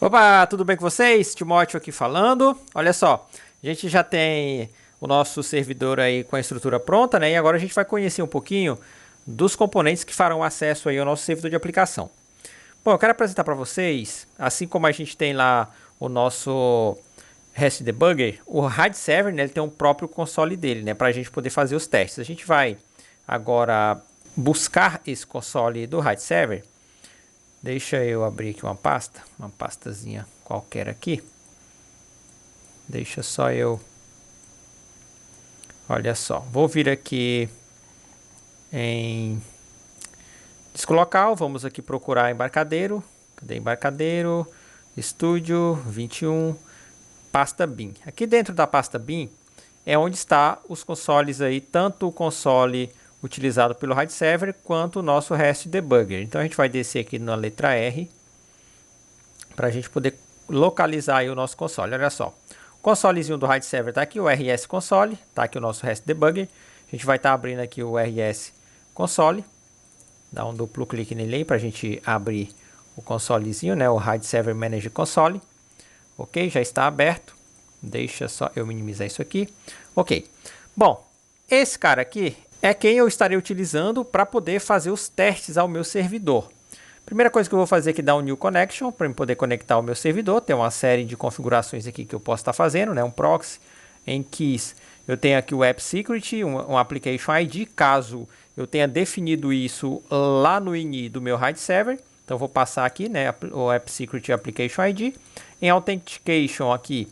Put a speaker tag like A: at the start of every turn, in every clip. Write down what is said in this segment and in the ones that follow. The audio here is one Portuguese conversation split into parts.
A: Opa, tudo bem com vocês? Timóteo aqui falando. Olha só, a gente já tem o nosso servidor aí com a estrutura pronta, né? E agora a gente vai conhecer um pouquinho dos componentes que farão acesso aí ao nosso servidor de aplicação. Bom, eu quero apresentar para vocês, assim como a gente tem lá o nosso REST Debugger, o RAID Server, né, ele tem um próprio console dele, né, para a gente poder fazer os testes. A gente vai agora buscar esse console do RAID Server. Deixa eu abrir aqui uma pastazinha qualquer aqui. Deixa só eu... Olha só, vou vir aqui em disco local, vamos aqui procurar embarcadeiro. Cadê embarcadeiro? Estúdio 21, pasta bin. Aqui dentro da pasta bin é onde está os consoles aí, tanto o console utilizado pelo RAID Server quanto o nosso REST Debugger. Então a gente vai descer aqui na letra R para a gente poder localizar aí o nosso console. Olha só, o consolezinho do RAID Server está aqui, o RS Console, está aqui o nosso REST Debugger. A gente vai estar abrindo aqui o RS Console, dá um duplo clique nele aí para a gente abrir o consolezinho, né, o RAID Server Manager Console. Ok, já está aberto. Deixa só eu minimizar isso aqui. Ok, bom, esse cara aqui é quem eu estarei utilizando para poder fazer os testes ao meu servidor. Primeira coisa que eu vou fazer aqui é dar um New Connection para eu poder conectar ao meu servidor. Tem uma série de configurações aqui que eu posso estar fazendo, né? Um proxy, em keys. Eu tenho aqui o App Secret, um Application ID, caso eu tenha definido isso lá no ini do meu RAID Server. Então vou passar aqui, né, o App Secret Application ID. Em Authentication aqui,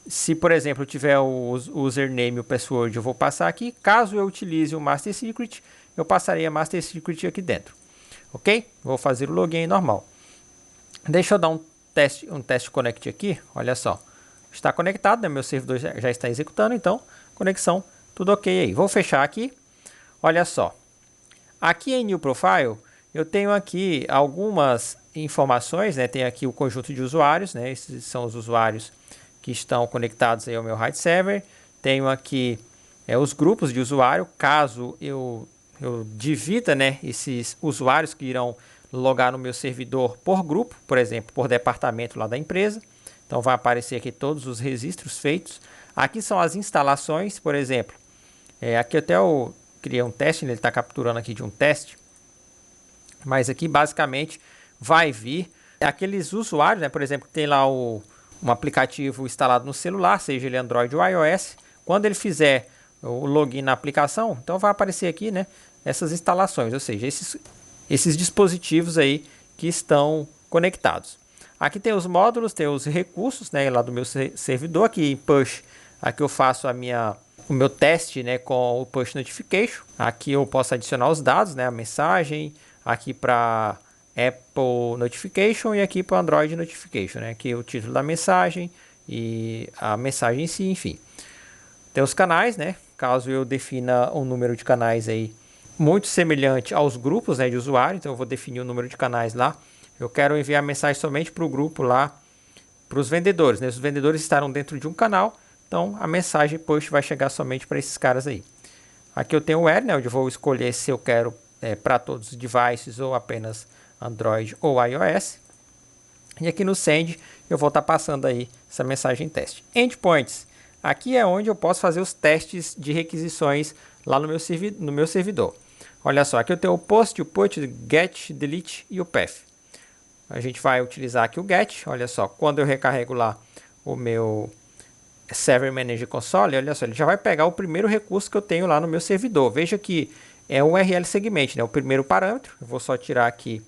A: se, por exemplo, eu tiver o username e o password, eu vou passar aqui. Caso eu utilize o Master Secret, eu passarei a Master Secret aqui dentro. Ok? Vou fazer o login normal. Deixa eu dar um teste connect aqui. Olha só. Está conectado, né? Meu servidor já está executando, então, conexão, tudo ok aí. Vou fechar aqui. Olha só. Aqui em New Profile, eu tenho aqui algumas informações, né? Tem aqui o conjunto de usuários, né? Esses são os usuários que estão conectados aí ao meu RAID Server. Tenho aqui os grupos de usuário, caso eu divida, né, esses usuários que irão logar no meu servidor por grupo, por exemplo, por departamento lá da empresa. Então vai aparecer aqui todos os registros feitos. Aqui são as instalações, por exemplo. Aqui até eu criei um teste, ele está capturando aqui de um teste. Mas aqui basicamente vai vir aqueles usuários, né, por exemplo, que tem lá um aplicativo instalado no celular, seja ele Android ou iOS. Quando ele fizer o login na aplicação, então vai aparecer aqui, né, essas instalações, ou seja, esses dispositivos aí que estão conectados. Aqui tem os módulos, tem os recursos, né, lá do meu servidor. Aqui em push, aqui eu faço o meu teste, né, com o push notification. Aqui eu posso adicionar os dados, né, a mensagem, aqui para Apple Notification e aqui para Android Notification, né? Aqui o título da mensagem e a mensagem em si, enfim. Tem os canais, né? Caso eu defina um número de canais aí muito semelhante aos grupos, né, de usuário, então eu vou definir o número de canais lá. Eu quero enviar mensagem somente para o grupo lá, para os vendedores, né? Os vendedores estarão dentro de um canal, então a mensagem push vai chegar somente para esses caras aí. Aqui eu tenho o Air, né, onde eu vou escolher se eu quero para todos os devices ou apenas Android ou iOS. E aqui no Send eu vou estar passando aí essa mensagem teste. Endpoints. Aqui é onde eu posso fazer os testes de requisições lá no meu servidor. Olha só, aqui eu tenho o post, o put, o get, delete e o path. A gente vai utilizar aqui o get. Olha só, quando eu recarrego lá o meu Server Manager Console, olha só, ele já vai pegar o primeiro recurso que eu tenho lá no meu servidor. Veja que é o URL Segment, né? O primeiro parâmetro. Eu vou só tirar aqui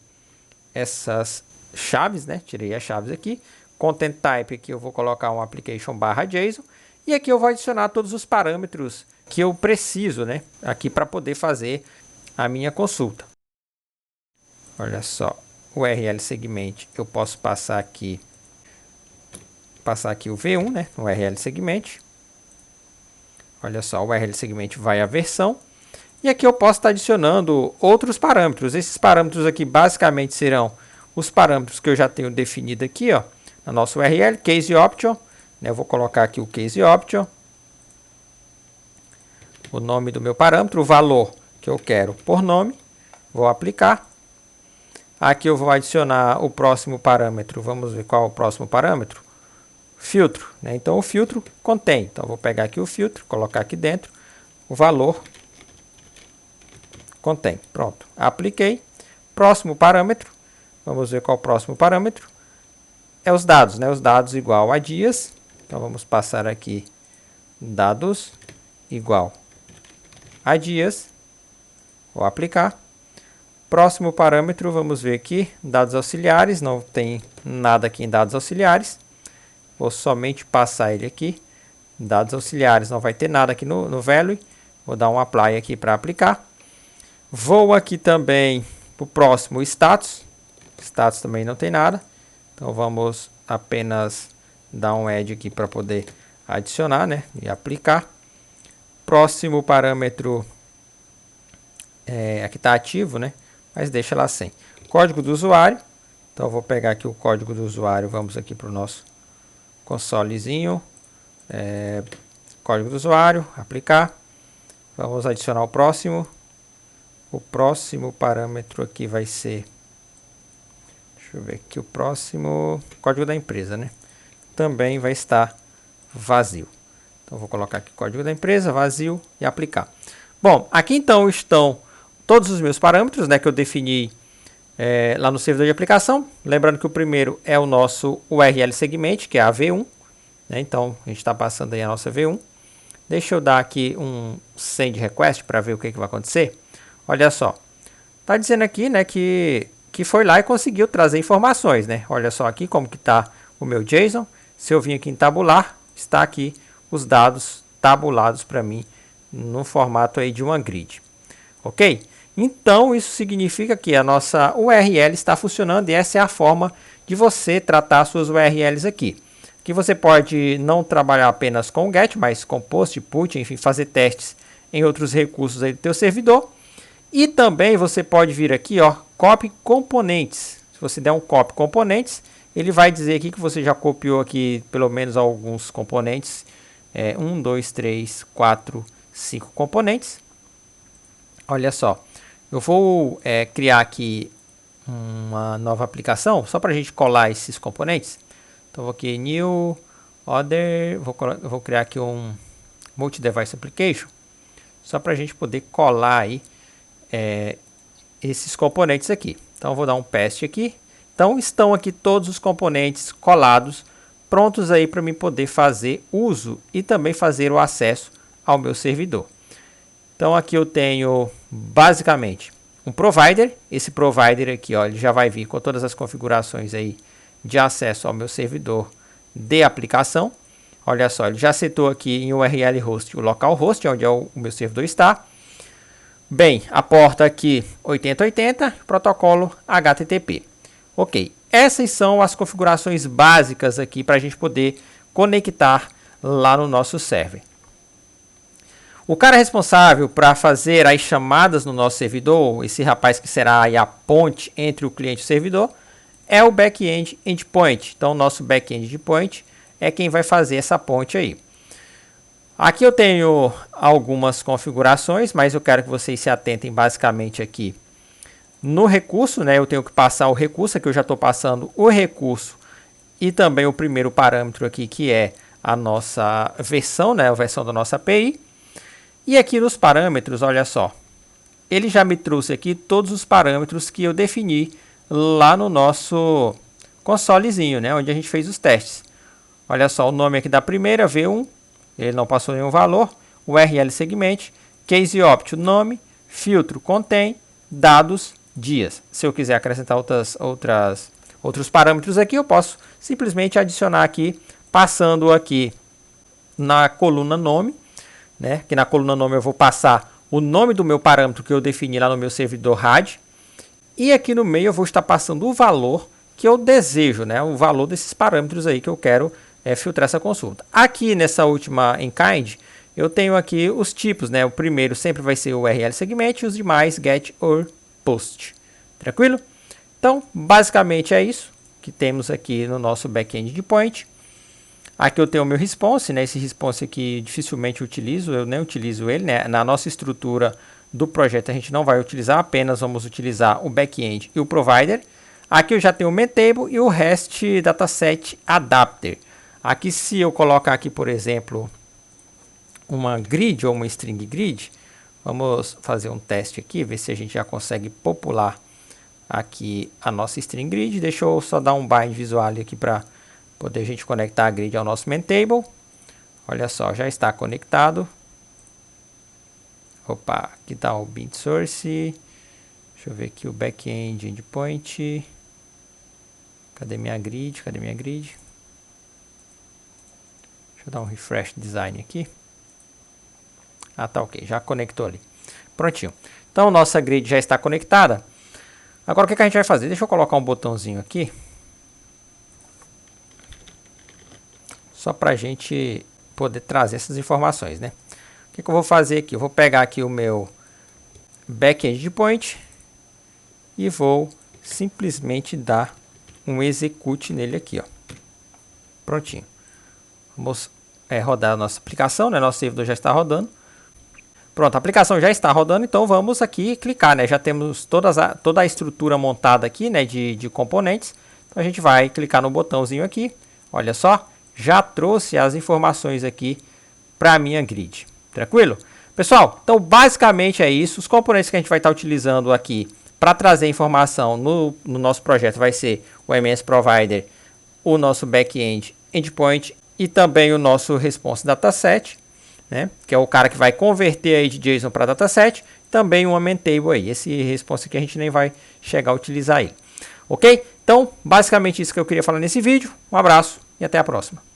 A: essas chaves, né? Tirei as chaves aqui. Content Type aqui eu vou colocar um application /JSON. E aqui eu vou adicionar todos os parâmetros que eu preciso, né? Aqui para poder fazer a minha consulta. Olha só, o URL Segment eu posso passar aqui o V1, né? O URL Segment. Olha só, o URL Segment vai a versão. E aqui eu posso estar adicionando outros parâmetros. Esses parâmetros aqui basicamente serão os parâmetros que eu já tenho definido aqui, ó, no nosso URL, Case Option. Eu vou colocar aqui o Case Option, o nome do meu parâmetro, o valor que eu quero por nome, vou aplicar. Aqui eu vou adicionar o próximo parâmetro. Vamos ver qual é o próximo parâmetro. Filtro, né? Então o filtro contém. Então eu vou pegar aqui o filtro, colocar aqui dentro o valor contém. Pronto, apliquei. Próximo parâmetro, vamos ver qual é o próximo parâmetro. É os dados, né? Os dados igual a dias. Então vamos passar aqui dados igual a dias. Vou aplicar. Próximo parâmetro, vamos ver aqui, dados auxiliares. Não tem nada aqui em dados auxiliares. Vou somente passar ele aqui. Dados auxiliares, não vai ter nada aqui no value. Vou dar um apply aqui para aplicar. Vou aqui também para o próximo status. Status também não tem nada. Então vamos apenas dar um add aqui para poder adicionar, né? E aplicar. Próximo parâmetro, aqui está ativo, né? Mas deixa lá sem. Código do usuário. Então eu vou pegar aqui o código do usuário. Vamos aqui para o nosso consolezinho, código do usuário, aplicar. Vamos adicionar o próximo. O próximo parâmetro aqui vai ser, deixa eu ver aqui, o próximo código da empresa, né? Também vai estar vazio. Então vou colocar aqui código da empresa, vazio e aplicar. Bom, aqui então estão todos os meus parâmetros, né, que eu defini lá no servidor de aplicação. Lembrando que o primeiro é o nosso URL segment, que é a V1. Né? Então, a gente está passando aí a nossa V1. Deixa eu dar aqui um send request para ver o que vai acontecer. Olha só. Está dizendo aqui, né, que foi lá e conseguiu trazer informações. Né? Olha só aqui como que está o meu JSON. Se eu vim aqui em tabular, está aqui os dados tabulados para mim no formato aí de uma grid. Ok? Então, isso significa que a nossa URL está funcionando e essa é a forma de você tratar suas URLs aqui. Que você pode não trabalhar apenas com o GET, mas com POST, PUT, enfim, fazer testes em outros recursos aí do teu servidor. E também você pode vir aqui, ó, copy componentes. Se você der um copy componentes, ele vai dizer aqui que você já copiou aqui pelo menos alguns componentes. 1, 2, 3, 4, 5 componentes. Olha só. Eu vou criar aqui uma nova aplicação, só para a gente colar esses componentes. Então, vou aqui, New, Other, vou criar aqui um Multi-Device Application, só para a gente poder colar aí esses componentes aqui. Então, vou dar um paste aqui. Então, estão aqui todos os componentes colados, prontos aí para mim poder fazer uso e também fazer o acesso ao meu servidor. Então aqui eu tenho basicamente um provider. Esse provider aqui, ó, ele já vai vir com todas as configurações aí de acesso ao meu servidor de aplicação. Olha só, ele já setou aqui em URL host o localhost, onde é o meu servidor está. Bem, a porta aqui 8080, protocolo HTTP. Ok, essas são as configurações básicas aqui para a gente poder conectar lá no nosso server. O cara responsável para fazer as chamadas no nosso servidor, esse rapaz que será aí a ponte entre o cliente e o servidor, é o back-end endpoint. Então, o nosso back-end endpoint é quem vai fazer essa ponte aí. Aqui eu tenho algumas configurações, mas eu quero que vocês se atentem basicamente aqui no recurso, né? Eu tenho que passar o recurso, aqui eu já estou passando o recurso e também o primeiro parâmetro aqui, que é a nossa versão, né? A versão da nossa API. E aqui nos parâmetros, olha só, ele já me trouxe aqui todos os parâmetros que eu defini lá no nosso consolezinho, né, onde a gente fez os testes. Olha só, o nome aqui da primeira, V1, ele não passou nenhum valor, URL segment, case opt, o nome, filtro contém, dados, dias. Se eu quiser acrescentar outros parâmetros aqui, eu posso simplesmente adicionar aqui, passando aqui na coluna nome, né? Que na coluna nome eu vou passar o nome do meu parâmetro que eu defini lá no meu servidor RAD. E aqui no meio eu vou estar passando o valor que eu desejo, né? O valor desses parâmetros aí que eu quero filtrar essa consulta. Aqui nessa última enkind, eu tenho aqui os tipos, né? O primeiro sempre vai ser o URL segment e os demais get or post. Tranquilo? Então, basicamente é isso que temos aqui no nosso back-end endpoint. Aqui eu tenho o meu response, né? Esse response aqui dificilmente utilizo, eu nem utilizo ele, né? Na nossa estrutura do projeto a gente não vai utilizar, apenas vamos utilizar o back-end e o provider. Aqui eu já tenho o MainTable e o REST Dataset Adapter. Aqui, se eu colocar aqui, por exemplo, uma grid ou uma string grid, vamos fazer um teste aqui, ver se a gente já consegue popular aqui a nossa string grid. Deixa eu só dar um bind visual aqui para poder a gente conectar a grid ao nosso MainTable. Olha só, já está conectado. Opa, aqui está o bind source. Deixa eu ver aqui o backend endpoint. Cadê minha grid? Cadê minha grid? Deixa eu dar um refresh design aqui. Ah, tá ok, já conectou ali. Prontinho. Então, nossa grid já está conectada. Agora, o que a gente vai fazer? Deixa eu colocar um botãozinho aqui. Só para a gente poder trazer essas informações, né? O que eu vou fazer aqui? Eu vou pegar aqui o meu backend endpoint e vou simplesmente dar um execute nele aqui, ó. Prontinho. Vamos rodar a nossa aplicação, né? Nosso servidor já está rodando. Pronto, a aplicação já está rodando, então vamos aqui clicar, né? Já temos toda a estrutura montada aqui, né? De componentes. Então a gente vai clicar no botãozinho aqui. Olha só, já trouxe as informações aqui para a minha grid. Tranquilo? Pessoal, então basicamente é isso. Os componentes que a gente vai estar utilizando aqui para trazer informação no nosso projeto vai ser o MS Provider, o nosso backend endpoint e também o nosso response dataset, né? Que é o cara que vai converter aí de JSON para dataset, também um MainTable aí. Esse response aqui a gente nem vai chegar a utilizar ele. Ok? Então, basicamente isso que eu queria falar nesse vídeo. Um abraço e até a próxima.